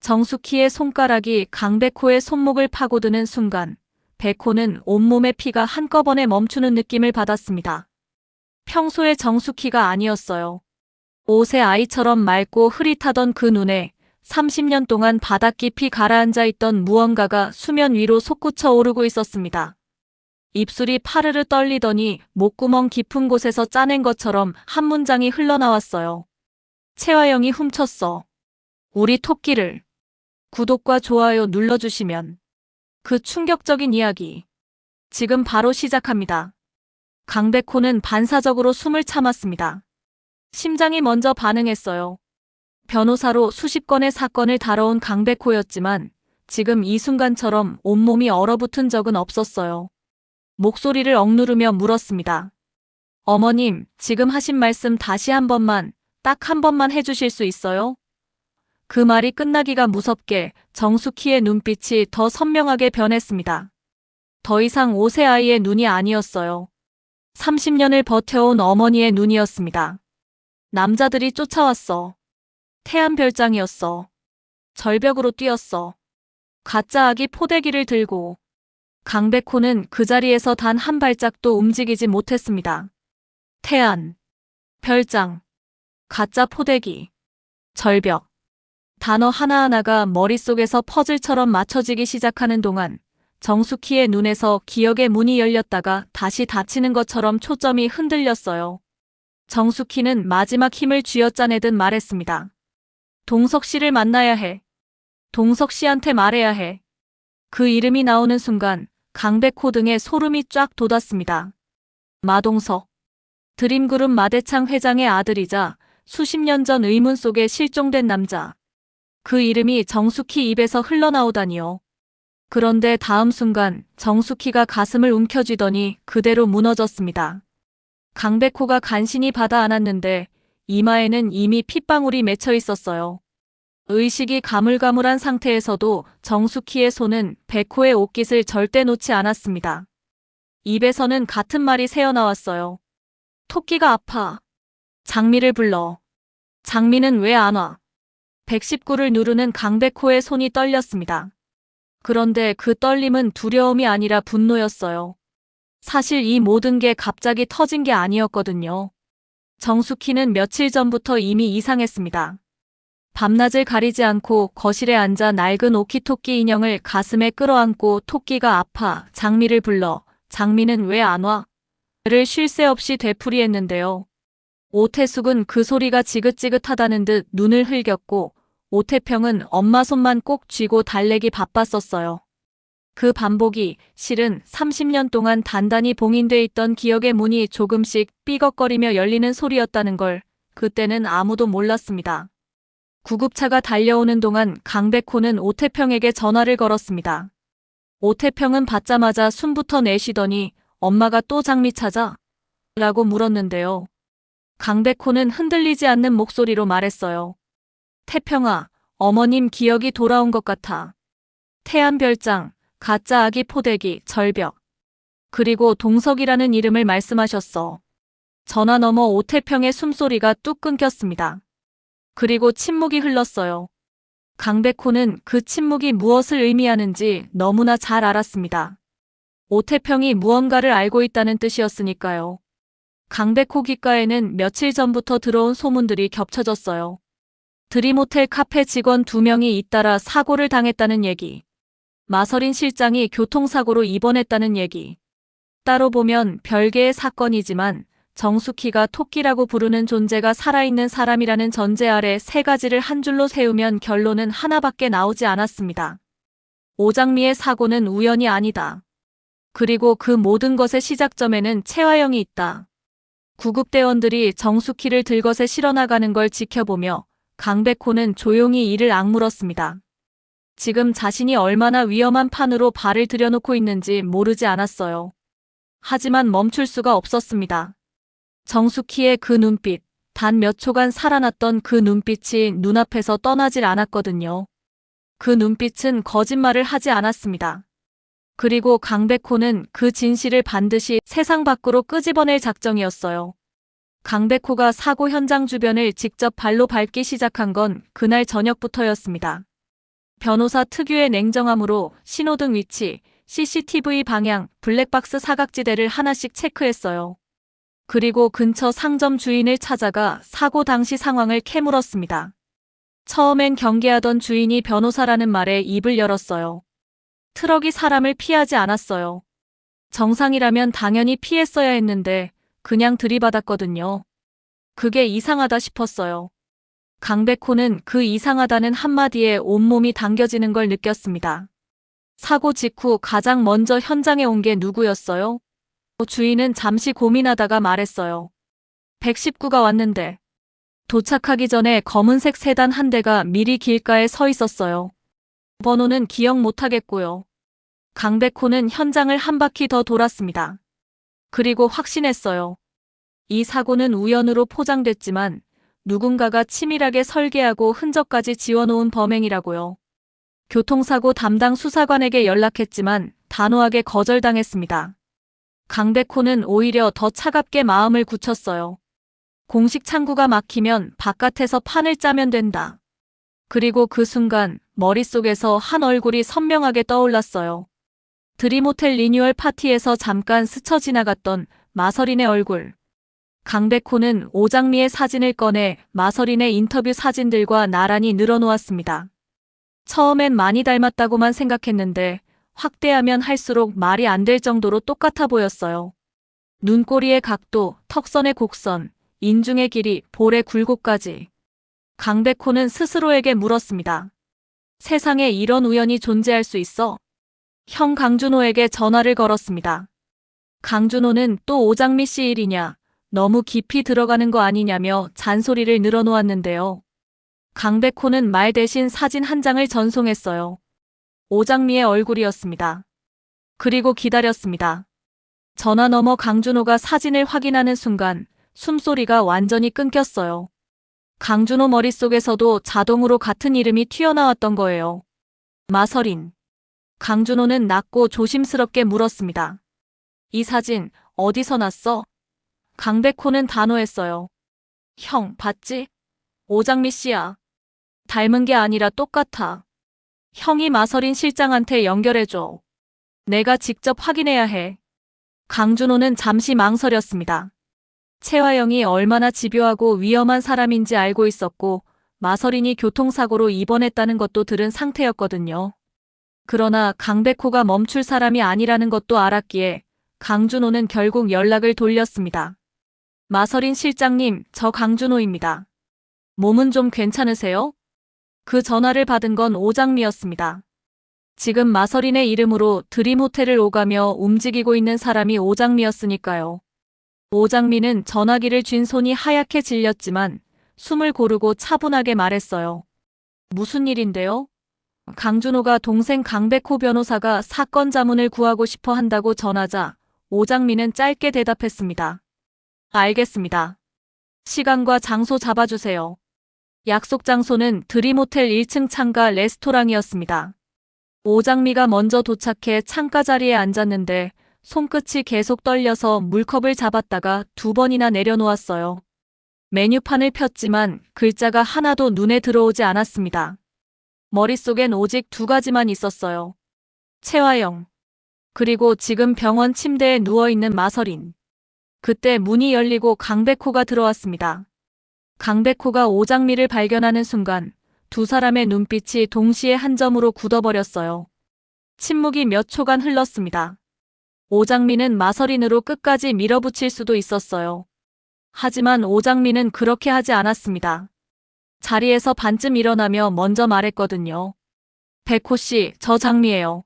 정숙희의 손가락이 강백호의 손목을 파고드는 순간 백호는 온몸의 피가 한꺼번에 멈추는 느낌을 받았습니다. 평소의 정숙희가 아니었어요. 5세 아이처럼 맑고 흐릿하던 그 눈에 30년 동안 바닥 깊이 가라앉아 있던 무언가가 수면 위로 솟구쳐 오르고 있었습니다. 입술이 파르르 떨리더니 목구멍 깊은 곳에서 짜낸 것처럼 한 문장이 흘러나왔어요. 채화영이 훔쳤어. 우리 토끼를. 구독과 좋아요 눌러주시면 그 충격적인 이야기 지금 바로 시작합니다. 강백호는 반사적으로 숨을 참았습니다. 심장이 먼저 반응했어요. 변호사로 수십 건의 사건을 다뤄온 강백호였지만 지금 이 순간처럼 온몸이 얼어붙은 적은 없었어요. 목소리를 억누르며 물었습니다. 어머님, 지금 하신 말씀 다시 한 번만, 딱 한 번만 해주실 수 있어요? 그 말이 끝나기가 무섭게 정숙희의 눈빛이 더 선명하게 변했습니다. 더 이상 5세 아이의 눈이 아니었어요. 30년을 버텨온 어머니의 눈이었습니다. 남자들이 쫓아왔어. 태안별장이었어. 절벽으로 뛰었어. 가짜 아기 포대기를 들고. 강백호는 그 자리에서 단 한 발짝도 움직이지 못했습니다. 태안, 별장, 가짜 포대기, 절벽. 단어 하나하나가 머릿속에서 퍼즐처럼 맞춰지기 시작하는 동안 정숙희의 눈에서 기억의 문이 열렸다가 다시 닫히는 것처럼 초점이 흔들렸어요. 정숙희는 마지막 힘을 쥐어짜내듯 말했습니다. 동석 씨를 만나야 해. 동석 씨한테 말해야 해. 그 이름이 나오는 순간 강백호 등에 소름이 쫙 돋았습니다. 마동석. 드림그룹 마대창 회장의 아들이자 수십 년 전 의문 속에 실종된 남자. 그 이름이 정숙희 입에서 흘러나오다니요. 그런데 다음 순간 정숙희가 가슴을 움켜쥐더니 그대로 무너졌습니다. 강백호가 간신히 받아 안았는데 이마에는 이미 핏방울이 맺혀 있었어요. 의식이 가물가물한 상태에서도 정숙희의 손은 백호의 옷깃을 절대 놓지 않았습니다. 입에서는 같은 말이 새어나왔어요. 토끼가 아파. 장미를 불러. 장미는 왜 안 와? 119를 누르는 강백호의 손이 떨렸습니다. 그런데 그 떨림은 두려움이 아니라 분노였어요. 사실 이 모든 게 갑자기 터진 게 아니었거든요. 정숙희는 며칠 전부터 이미 이상했습니다. 밤낮을 가리지 않고 거실에 앉아 낡은 오키토끼 인형을 가슴에 끌어안고 토끼가 아파 장미를 불러 장미는 왜 안 와? 를 쉴 새 없이 되풀이했는데요. 오태숙은 그 소리가 지긋지긋하다는 듯 눈을 흘겼고 오태평은 엄마 손만 꼭 쥐고 달래기 바빴었어요. 그 반복이 실은 30년 동안 단단히 봉인돼 있던 기억의 문이 조금씩 삐걱거리며 열리는 소리였다는 걸 그때는 아무도 몰랐습니다. 구급차가 달려오는 동안 강백호는 오태평에게 전화를 걸었습니다. 오태평은 받자마자 숨부터 내쉬더니 엄마가 또 장미 찾아? 라고 물었는데요. 강백호는 흔들리지 않는 목소리로 말했어요. 태평아, 어머님 기억이 돌아온 것 같아. 태안별장, 가짜 아기 포대기, 절벽. 그리고 동석이라는 이름을 말씀하셨어. 전화 너머 오태평의 숨소리가 뚝 끊겼습니다. 그리고 침묵이 흘렀어요. 강백호는 그 침묵이 무엇을 의미하는지 너무나 잘 알았습니다. 오태평이 무언가를 알고 있다는 뜻이었으니까요. 강백호 귓가에는 며칠 전부터 들어온 소문들이 겹쳐졌어요. 드림호텔 카페 직원 2명이 잇따라 사고를 당했다는 얘기. 마서린 실장이 교통사고로 입원했다는 얘기. 따로 보면 별개의 사건이지만 정숙희가 토끼라고 부르는 존재가 살아있는 사람이라는 전제 아래 세 가지를 한 줄로 세우면 결론은 하나밖에 나오지 않았습니다. 오장미의 사고는 우연이 아니다. 그리고 그 모든 것의 시작점에는 채화영이 있다. 구급대원들이 정숙희를 들것에 실어나가는 걸 지켜보며 강백호는 조용히 이를 악물었습니다. 지금 자신이 얼마나 위험한 판으로 발을 들여놓고 있는지 모르지 않았어요. 하지만 멈출 수가 없었습니다. 정숙희의 그 눈빛, 단 몇 초간 살아났던 그 눈빛이 눈앞에서 떠나질 않았거든요. 그 눈빛은 거짓말을 하지 않았습니다. 그리고 강백호는 그 진실을 반드시 세상 밖으로 끄집어낼 작정이었어요. 강백호가 사고 현장 주변을 직접 발로 밟기 시작한 건 그날 저녁부터였습니다. 변호사 특유의 냉정함으로 신호등 위치, CCTV 방향, 블랙박스 사각지대를 하나씩 체크했어요. 그리고 근처 상점 주인을 찾아가 사고 당시 상황을 캐물었습니다. 처음엔 경계하던 주인이 변호사라는 말에 입을 열었어요. 트럭이 사람을 피하지 않았어요. 정상이라면 당연히 피했어야 했는데 그냥 들이받았거든요. 그게 이상하다 싶었어요. 강백호는 그 이상하다는 한마디에 온몸이 당겨지는 걸 느꼈습니다. 사고 직후 가장 먼저 현장에 온 게 누구였어요? 주인은 잠시 고민하다가 말했어요. 119가 왔는데. 도착하기 전에 검은색 세단 한 대가 미리 길가에 서 있었어요. 번호는 기억 못하겠고요. 강백호는 현장을 한 바퀴 더 돌았습니다. 그리고 확신했어요. 이 사고는 우연으로 포장됐지만 누군가가 치밀하게 설계하고 흔적까지 지워놓은 범행이라고요. 교통사고 담당 수사관에게 연락했지만 단호하게 거절당했습니다. 강백호는 오히려 더 차갑게 마음을 굳혔어요. 공식 창구가 막히면 바깥에서 판을 짜면 된다. 그리고 그 순간 머릿속에서 한 얼굴이 선명하게 떠올랐어요. 드림호텔 리뉴얼 파티에서 잠깐 스쳐 지나갔던 마서린의 얼굴. 강백호는 오장미의 사진을 꺼내 마서린의 인터뷰 사진들과 나란히 늘어놓았습니다. 처음엔 많이 닮았다고만 생각했는데 확대하면 할수록 말이 안 될 정도로 똑같아 보였어요. 눈꼬리의 각도, 턱선의 곡선, 인중의 길이, 볼의 굴곡까지. 강백호는 스스로에게 물었습니다. 세상에 이런 우연이 존재할 수 있어? 형 강준호에게 전화를 걸었습니다. 강준호는 또 오장미 씨 일이냐, 너무 깊이 들어가는 거 아니냐며 잔소리를 늘어놓았는데요. 강백호는 말 대신 사진 한 장을 전송했어요. 오장미의 얼굴이었습니다. 그리고 기다렸습니다. 전화 너머 강준호가 사진을 확인하는 순간 숨소리가 완전히 끊겼어요. 강준호 머릿속에서도 자동으로 같은 이름이 튀어나왔던 거예요. 마서린. 강준호는 낮고 조심스럽게 물었습니다. 이 사진 어디서 났어? 강백호는 단호했어요. 형, 봤지? 오장미 씨야. 닮은 게 아니라 똑같아. 형이 마서린 실장한테 연결해줘. 내가 직접 확인해야 해. 강준호는 잠시 망설였습니다. 채화영이 얼마나 집요하고 위험한 사람인지 알고 있었고 마서린이 교통사고로 입원했다는 것도 들은 상태였거든요. 그러나 강백호가 멈출 사람이 아니라는 것도 알았기에 강준호는 결국 연락을 돌렸습니다. 마서린 실장님, 저 강준호입니다. 몸은 좀 괜찮으세요? 그 전화를 받은 건 오장미였습니다. 지금 마서린의 이름으로 드림호텔을 오가며 움직이고 있는 사람이 오장미였으니까요. 오장미는 전화기를 쥔 손이 하얗게 질렸지만 숨을 고르고 차분하게 말했어요. 무슨 일인데요? 강준호가 동생 강백호 변호사가 사건 자문을 구하고 싶어 한다고 전하자 오장미는 짧게 대답했습니다. 알겠습니다. 시간과 장소 잡아주세요. 약속 장소는 드림호텔 1층 창가 레스토랑이었습니다. 오장미가 먼저 도착해 창가 자리에 앉았는데 손끝이 계속 떨려서 물컵을 잡았다가 2번이나 내려놓았어요. 메뉴판을 폈지만 글자가 하나도 눈에 들어오지 않았습니다. 머릿속엔 오직 2가지만 있었어요. 채화영. 그리고 지금 병원 침대에 누워있는 마서린. 그때 문이 열리고 강백호가 들어왔습니다. 강백호가 오장미를 발견하는 순간 두 사람의 눈빛이 동시에 한 점으로 굳어버렸어요. 침묵이 몇 초간 흘렀습니다. 오장미는 마서린으로 끝까지 밀어붙일 수도 있었어요. 하지만 오장미는 그렇게 하지 않았습니다. 자리에서 반쯤 일어나며 먼저 말했거든요. 백호 씨, 저 장미예요.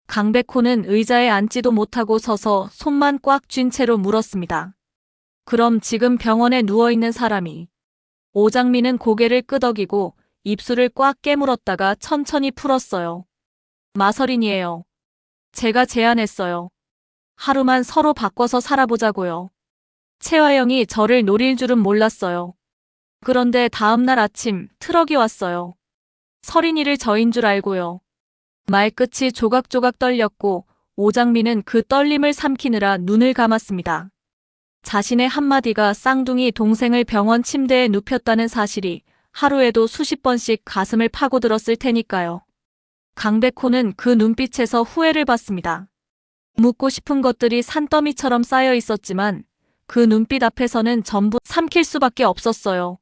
강백호는 의자에 앉지도 못하고 서서 손만 꽉 쥔 채로 물었습니다. 그럼 지금 병원에 누워있는 사람이. 오장미는 고개를 끄덕이고 입술을 꽉 깨물었다가 천천히 풀었어요. 마서린이에요. 제가 제안했어요. 하루만 서로 바꿔서 살아보자고요. 채화영이 저를 노릴 줄은 몰랐어요. 그런데 다음날 아침 트럭이 왔어요. 서린이를 저인 줄 알고요. 말끝이 조각조각 떨렸고 오장미는 그 떨림을 삼키느라 눈을 감았습니다. 자신의 한마디가 쌍둥이 동생을 병원 침대에 눕혔다는 사실이 하루에도 수십 번씩 가슴을 파고들었을 테니까요. 강백호는 그 눈빛에서 후회를 받습니다. 묻고 싶은 것들이 산더미처럼 쌓여 있었지만 그 눈빛 앞에서는 전부 삼킬 수밖에 없었어요.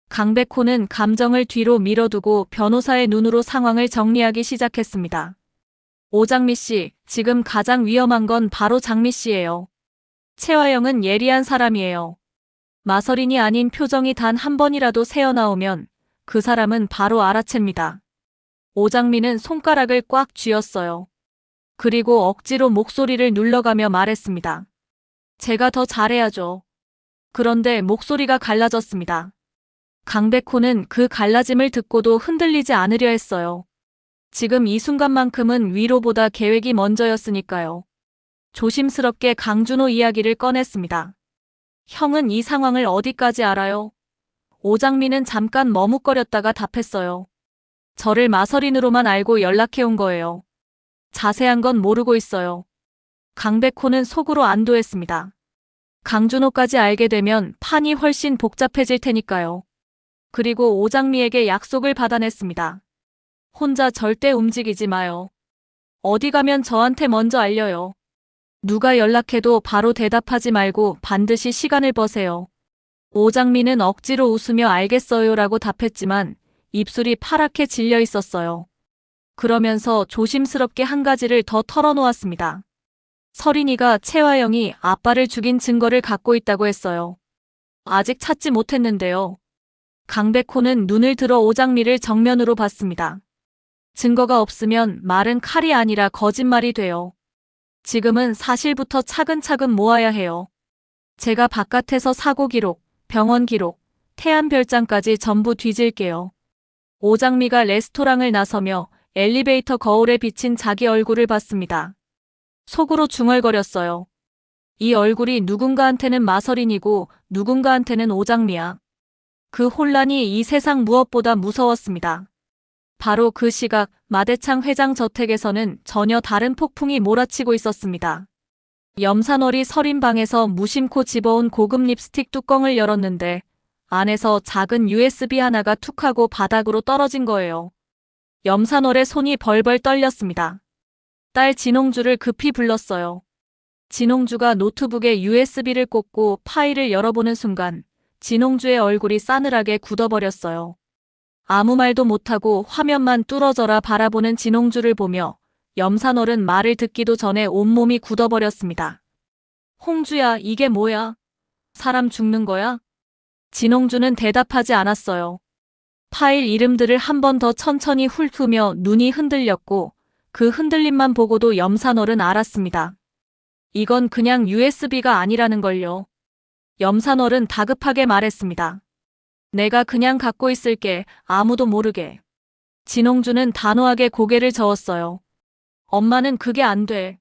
강백호는 감정을 뒤로 밀어두고 변호사의 눈으로 상황을 정리하기 시작했습니다. 오장미 씨, 지금 가장 위험한 건 바로 장미 씨예요. 최화영은 예리한 사람이에요. 마서린이 아닌 표정이 단 한 번이라도 새어나오면 그 사람은 바로 알아챕니다. 오장미는 손가락을 꽉 쥐었어요. 그리고 억지로 목소리를 눌러가며 말했습니다. 제가 더 잘해야죠. 그런데 목소리가 갈라졌습니다. 강백호는 그 갈라짐을 듣고도 흔들리지 않으려 했어요. 지금 이 순간만큼은 위로보다 계획이 먼저였으니까요. 조심스럽게 강준호 이야기를 꺼냈습니다. 형은 이 상황을 어디까지 알아요? 오장미는 잠깐 머뭇거렸다가 답했어요. 저를 마서린으로만 알고 연락해온 거예요. 자세한 건 모르고 있어요. 강백호는 속으로 안도했습니다. 강준호까지 알게 되면 판이 훨씬 복잡해질 테니까요. 그리고 오장미에게 약속을 받아냈습니다. 혼자 절대 움직이지 마요. 어디 가면 저한테 먼저 알려요. 누가 연락해도 바로 대답하지 말고 반드시 시간을 버세요. 오장미는 억지로 웃으며 알겠어요라고 답했지만 입술이 파랗게 질려 있었어요. 그러면서 조심스럽게 한 가지를 더 털어놓았습니다. 서린이가 최화영이 아빠를 죽인 증거를 갖고 있다고 했어요. 아직 찾지 못했는데요. 강백호는 눈을 들어 오장미를 정면으로 봤습니다. 증거가 없으면 말은 칼이 아니라 거짓말이 돼요. 지금은 사실부터 차근차근 모아야 해요. 제가 바깥에서 사고 기록, 병원 기록, 태안 별장까지 전부 뒤질게요. 오장미가 레스토랑을 나서며 엘리베이터 거울에 비친 자기 얼굴을 봤습니다. 속으로 중얼거렸어요. 이 얼굴이 누군가한테는 마서린이고 누군가한테는 오장미야. 그 혼란이 이 세상 무엇보다 무서웠습니다. 바로 그 시각 마대창 회장 저택에서는 전혀 다른 폭풍이 몰아치고 있었습니다. 염산월이 서린 방에서 무심코 집어온 고급 립스틱 뚜껑을 열었는데 안에서 작은 USB 하나가 툭 하고 바닥으로 떨어진 거예요. 염산월의 손이 벌벌 떨렸습니다. 딸 진홍주를 급히 불렀어요. 진홍주가 노트북에 USB를 꽂고 파일을 열어보는 순간 진홍주의 얼굴이 싸늘하게 굳어버렸어요. 아무 말도 못하고 화면만 뚫어져라 바라보는 진홍주를 보며 염산월은 말을 듣기도 전에 온몸이 굳어버렸습니다. 홍주야, 이게 뭐야? 사람 죽는 거야? 진홍주는 대답하지 않았어요. 파일 이름들을 한 번 더 천천히 훑으며 눈이 흔들렸고 그 흔들림만 보고도 염산월은 알았습니다. 이건 그냥 USB가 아니라는 걸요. 염산월은 다급하게 말했습니다. 내가 그냥 갖고 있을게, 아무도 모르게. 진홍주는 단호하게 고개를 저었어요. 엄마는 그게 안 돼.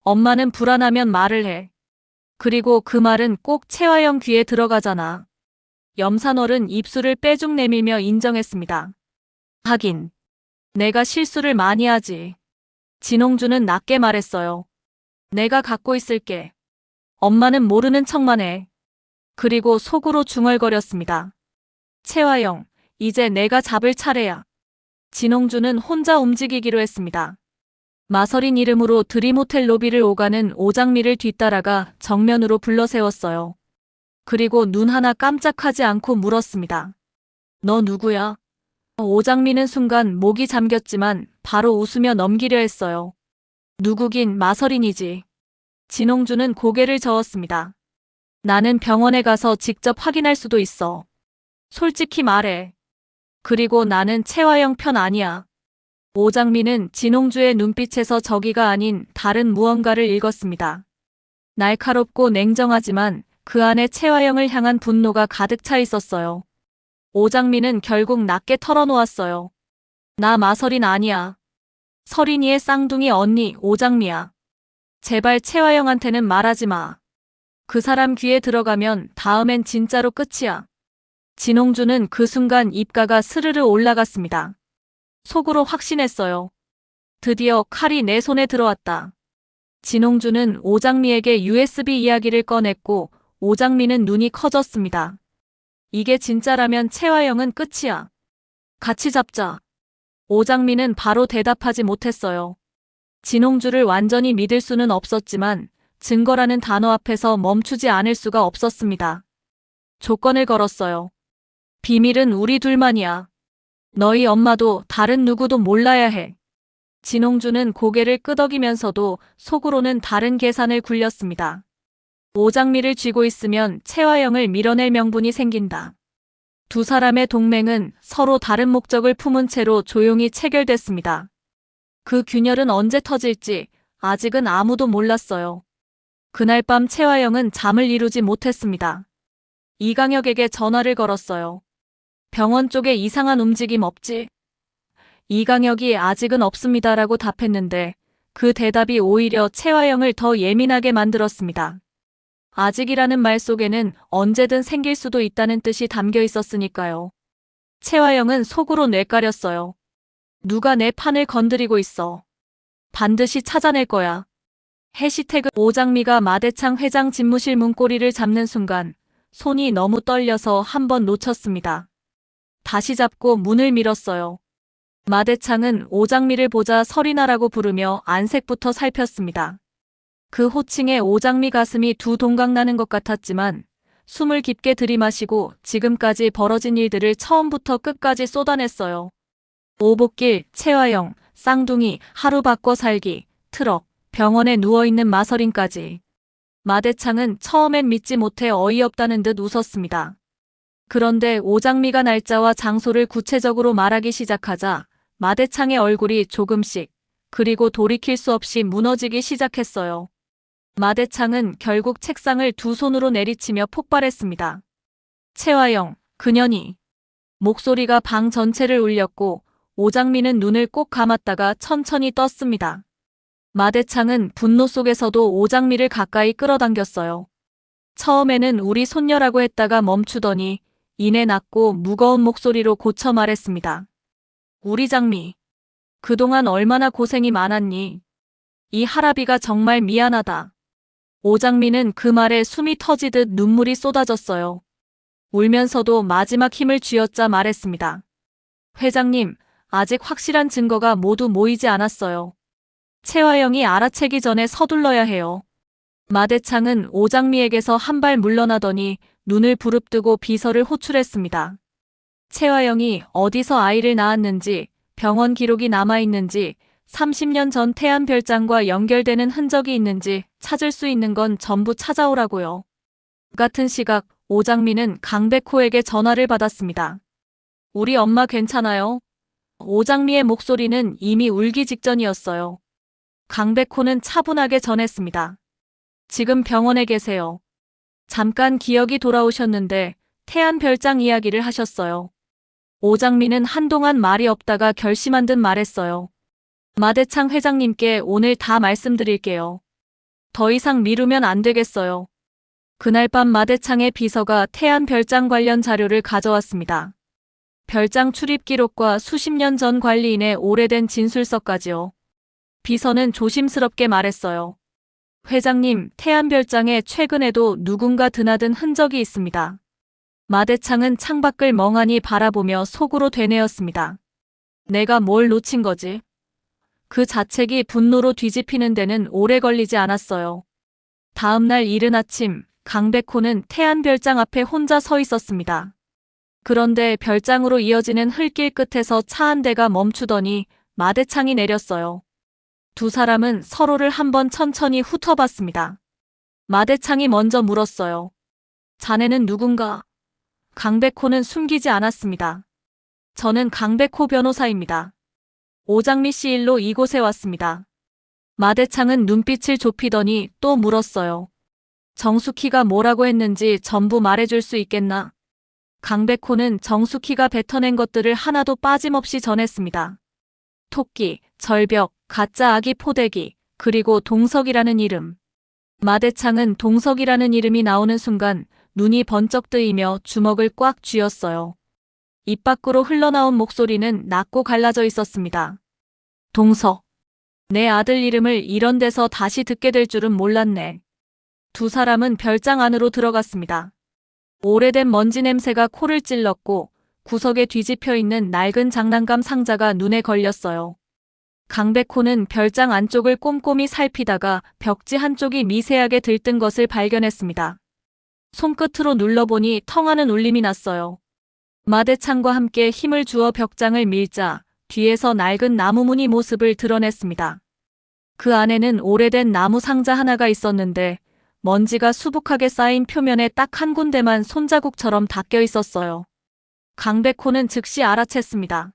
엄마는 불안하면 말을 해. 그리고 그 말은 꼭 최화영 귀에 들어가잖아. 염산월은 입술을 빼죽 내밀며 인정했습니다. 하긴, 내가 실수를 많이 하지. 진홍주는 낮게 말했어요. 내가 갖고 있을게. 엄마는 모르는 척만 해. 그리고 속으로 중얼거렸습니다. 최화영, 이제 내가 잡을 차례야. 진홍주는 혼자 움직이기로 했습니다. 마서린 이름으로 드림호텔 로비를 오가는 오장미를 뒤따라가 정면으로 불러세웠어요. 그리고 눈 하나 깜짝하지 않고 물었습니다. 너 누구야? 오장미는 순간 목이 잠겼지만 바로 웃으며 넘기려 했어요. 누구긴 마서린이지. 진홍주는 고개를 저었습니다. 나는 병원에 가서 직접 확인할 수도 있어. 솔직히 말해. 그리고 나는 최화영 편 아니야. 오장미는 진홍주의 눈빛에서 저기가 아닌 다른 무언가를 읽었습니다. 날카롭고 냉정하지만 그 안에 최화영을 향한 분노가 가득 차 있었어요. 오장미는 결국 낮게 털어놓았어요. 나 마서린 아니야. 서린이의 쌍둥이 언니 오장미야. 제발 최화영한테는 말하지 마. 그 사람 귀에 들어가면 다음엔 진짜로 끝이야. 진홍주는 그 순간 입가가 스르르 올라갔습니다. 속으로 확신했어요. 드디어 칼이 내 손에 들어왔다. 진홍주는 오장미에게 USB 이야기를 꺼냈고 오장미는 눈이 커졌습니다. 이게 진짜라면 최화영은 끝이야. 같이 잡자. 오장미는 바로 대답하지 못했어요. 진홍주를 완전히 믿을 수는 없었지만 증거라는 단어 앞에서 멈추지 않을 수가 없었습니다. 조건을 걸었어요. 비밀은 우리 둘만이야. 너희 엄마도 다른 누구도 몰라야 해. 진홍주는 고개를 끄덕이면서도 속으로는 다른 계산을 굴렸습니다. 오장미를 쥐고 있으면 채화영을 밀어낼 명분이 생긴다. 두 사람의 동맹은 서로 다른 목적을 품은 채로 조용히 체결됐습니다. 그 균열은 언제 터질지 아직은 아무도 몰랐어요. 그날 밤 채화영은 잠을 이루지 못했습니다. 이강혁에게 전화를 걸었어요. 병원 쪽에 이상한 움직임 없지? 이강혁이 아직은 없습니다라고 답했는데 그 대답이 오히려 채화영을 더 예민하게 만들었습니다. 아직이라는 말 속에는 언제든 생길 수도 있다는 뜻이 담겨 있었으니까요. 채화영은 속으로 뇌까렸어요. 누가 내 판을 건드리고 있어. 반드시 찾아낼 거야. 해시태그 오장미가 마대창 회장 집무실 문고리를 잡는 순간 손이 너무 떨려서 한 번 놓쳤습니다. 다시 잡고 문을 밀었어요. 마대창은 오장미를 보자 설이나라고 부르며 안색부터 살폈습니다. 그 호칭에 오장미 가슴이 두 동강 나는 것 같았지만 숨을 깊게 들이마시고 지금까지 벌어진 일들을 처음부터 끝까지 쏟아냈어요. 오복길, 채화영, 쌍둥이, 하루 바꿔 살기, 트럭, 병원에 누워있는 마서린까지. 마대창은 처음엔 믿지 못해 어이없다는 듯 웃었습니다. 그런데 오장미가 날짜와 장소를 구체적으로 말하기 시작하자 마대창의 얼굴이 조금씩 그리고 돌이킬 수 없이 무너지기 시작했어요. 마대창은 결국 책상을 두 손으로 내리치며 폭발했습니다. 채화영, 그년이. 목소리가 방 전체를 울렸고 오장미는 눈을 꼭 감았다가 천천히 떴습니다. 마대창은 분노 속에서도 오장미를 가까이 끌어당겼어요. 처음에는 우리 손녀라고 했다가 멈추더니 이내 낮고 무거운 목소리로 고쳐 말했습니다. 우리 장미. 그동안 얼마나 고생이 많았니? 이 할아비가 정말 미안하다. 오장미는 그 말에 숨이 터지듯 눈물이 쏟아졌어요. 울면서도 마지막 힘을 쥐어짜 말했습니다. 회장님, 아직 확실한 증거가 모두 모이지 않았어요. 채화영이 알아채기 전에 서둘러야 해요. 마대창은 오장미에게서 한 발 물러나더니 눈을 부릅뜨고 비서를 호출했습니다. 채화영이 어디서 아이를 낳았는지, 병원 기록이 남아있는지, 30년 전 태안별장과 연결되는 흔적이 있는지 찾을 수 있는 건 전부 찾아오라고요. 같은 시각 오장미는 강백호에게 전화를 받았습니다. 우리 엄마 괜찮아요? 오장미의 목소리는 이미 울기 직전이었어요. 강백호는 차분하게 전했습니다. 지금 병원에 계세요. 잠깐 기억이 돌아오셨는데 태안별장 이야기를 하셨어요. 오장미는 한동안 말이 없다가 결심한 듯 말했어요. 마대창 회장님께 오늘 다 말씀드릴게요. 더 이상 미루면 안 되겠어요. 그날 밤 마대창의 비서가 태안별장 관련 자료를 가져왔습니다. 별장 출입 기록과 수십 년 전 관리인의 오래된 진술서까지요. 비서는 조심스럽게 말했어요. 회장님, 태안별장에 최근에도 누군가 드나든 흔적이 있습니다. 마대창은 창밖을 멍하니 바라보며 속으로 되뇌었습니다. 내가 뭘 놓친 거지? 그 자책이 분노로 뒤집히는 데는 오래 걸리지 않았어요. 다음 날 이른 아침, 강백호는 태안별장 앞에 혼자 서 있었습니다. 그런데 별장으로 이어지는 흙길 끝에서 차 한 대가 멈추더니 마대창이 내렸어요. 두 사람은 서로를 한번 천천히 훑어봤습니다. 마대창이 먼저 물었어요. 자네는 누군가? 강백호는 숨기지 않았습니다. 저는 강백호 변호사입니다. 오장미 씨 일로 이곳에 왔습니다. 마대창은 눈빛을 좁히더니 또 물었어요. 정숙희가 뭐라고 했는지 전부 말해줄 수 있겠나? 강백호는 정숙희가 뱉어낸 것들을 하나도 빠짐없이 전했습니다. 토끼, 절벽, 가짜 아기 포대기, 그리고 동석이라는 이름. 마대창은 동석이라는 이름이 나오는 순간 눈이 번쩍 뜨이며 주먹을 꽉 쥐었어요. 입 밖으로 흘러나온 목소리는 낮고 갈라져 있었습니다. 동석. 내 아들 이름을 이런 데서 다시 듣게 될 줄은 몰랐네. 두 사람은 별장 안으로 들어갔습니다. 오래된 먼지 냄새가 코를 찔렀고 구석에 뒤집혀 있는 낡은 장난감 상자가 눈에 걸렸어요. 강백호는 별장 안쪽을 꼼꼼히 살피다가 벽지 한쪽이 미세하게 들뜬 것을 발견했습니다. 손끝으로 눌러보니 텅하는 울림이 났어요. 마대창과 함께 힘을 주어 벽장을 밀자 뒤에서 낡은 나무무늬 모습을 드러냈습니다. 그 안에는 오래된 나무 상자 하나가 있었는데 먼지가 수북하게 쌓인 표면에 딱 한 군데만 손자국처럼 닦여 있었어요. 강백호는 즉시 알아챘습니다.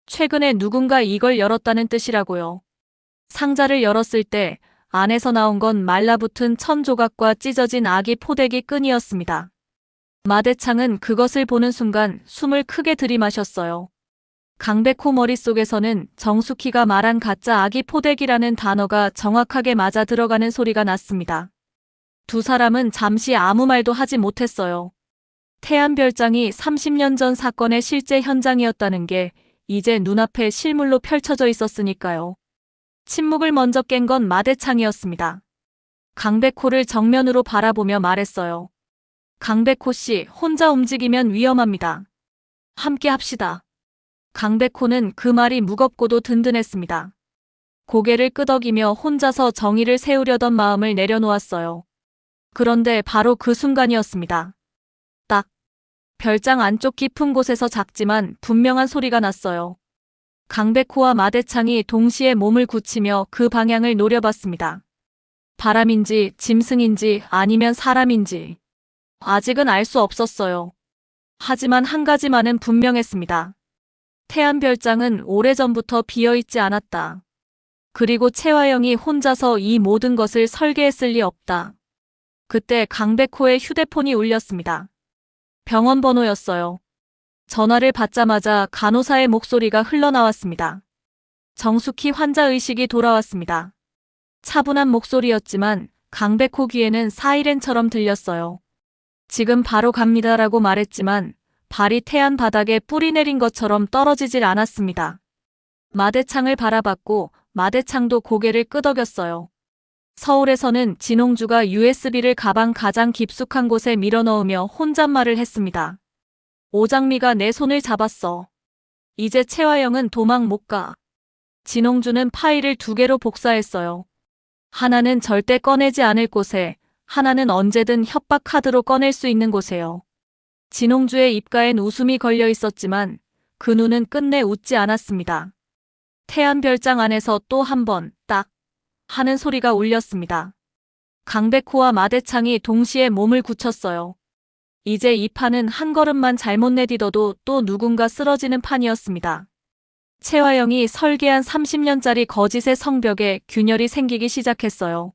최근에 누군가 이걸 열었다는 뜻이라고요. 상자를 열었을 때 안에서 나온 건 말라붙은 천 조각과 찢어진 아기 포대기 끈이었습니다. 마대창은 그것을 보는 순간 숨을 크게 들이마셨어요. 강백호 머릿속에서는 정숙희가 말한 가짜 아기 포대기라는 단어가 정확하게 맞아 들어가는 소리가 났습니다. 두 사람은 잠시 아무 말도 하지 못했어요. 태안별장이 30년 전 사건의 실제 현장이었다는 게 이제 눈앞에 실물로 펼쳐져 있었으니까요. 침묵을 먼저 깬 건 마대창이었습니다. 강백호를 정면으로 바라보며 말했어요. 강백호 씨, 혼자 움직이면 위험합니다. 함께 합시다. 강백호는 그 말이 무겁고도 든든했습니다. 고개를 끄덕이며 혼자서 정의를 세우려던 마음을 내려놓았어요. 그런데 바로 그 순간이었습니다. 딱! 별장 안쪽 깊은 곳에서 작지만 분명한 소리가 났어요. 강백호와 마대창이 동시에 몸을 굳히며 그 방향을 노려봤습니다. 바람인지 짐승인지 아니면 사람인지 아직은 알 수 없었어요. 하지만 한 가지만은 분명했습니다. 태안별장은 오래전부터 비어있지 않았다. 그리고 채화영이 혼자서 이 모든 것을 설계했을 리 없다. 그때 강백호의 휴대폰이 울렸습니다. 병원 번호였어요. 전화를 받자마자 간호사의 목소리가 흘러나왔습니다. 정숙희 환자의식이 돌아왔습니다. 차분한 목소리였지만 강백호 귀에는 사이렌처럼 들렸어요. 지금 바로 갑니다라고 말했지만 발이 태안 바닥에 뿌리 내린 것처럼 떨어지질 않았습니다. 마대창을 바라봤고 마대창도 고개를 끄덕였어요. 서울에서는 진홍주가 USB를 가방 가장 깊숙한 곳에 밀어넣으며 혼잣말을 했습니다. 오장미가 내 손을 잡았어. 이제 채화영은 도망 못 가. 진홍주는 파일을 2개로 복사했어요. 하나는 절대 꺼내지 않을 곳에, 하나는 언제든 협박 카드로 꺼낼 수 있는 곳에요. 진홍주의 입가엔 웃음이 걸려 있었지만 그 눈은 끝내 웃지 않았습니다. 태안별장 안에서 또 한 번 딱 하는 소리가 울렸습니다. 강백호와 마대창이 동시에 몸을 굳혔어요. 이제 이 판은 한 걸음만 잘못 내디뎌도 또 누군가 쓰러지는 판이었습니다. 채화영이 설계한 30년짜리 거짓의 성벽에 균열이 생기기 시작했어요.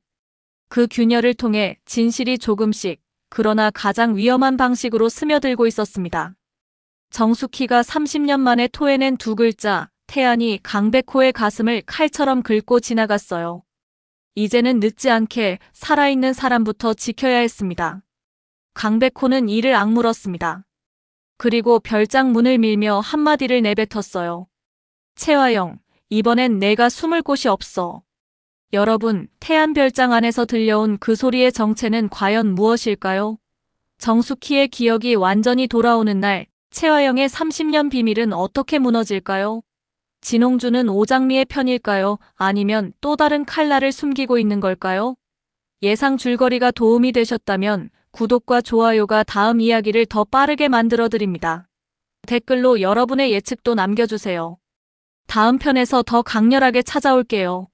그 균열을 통해 진실이 조금씩, 그러나 가장 위험한 방식으로 스며들고 있었습니다. 정숙희가 30년 만에 토해낸 2글자, 태안이 강백호의 가슴을 칼처럼 긁고 지나갔어요. 이제는 늦지 않게 살아있는 사람부터 지켜야 했습니다. 강백호는 이를 악물었습니다. 그리고 별장 문을 밀며 한마디를 내뱉었어요. 채화영, 이번엔 내가 숨을 곳이 없어. 여러분, 태안별장 안에서 들려온 그 소리의 정체는 과연 무엇일까요? 정숙희의 기억이 완전히 돌아오는 날, 채화영의 30년 비밀은 어떻게 무너질까요? 진홍주는 오장미의 편일까요? 아니면 또 다른 칼날을 숨기고 있는 걸까요? 예상 줄거리가 도움이 되셨다면 구독과 좋아요가 다음 이야기를 더 빠르게 만들어드립니다. 댓글로 여러분의 예측도 남겨주세요. 다음 편에서 더 강렬하게 찾아올게요.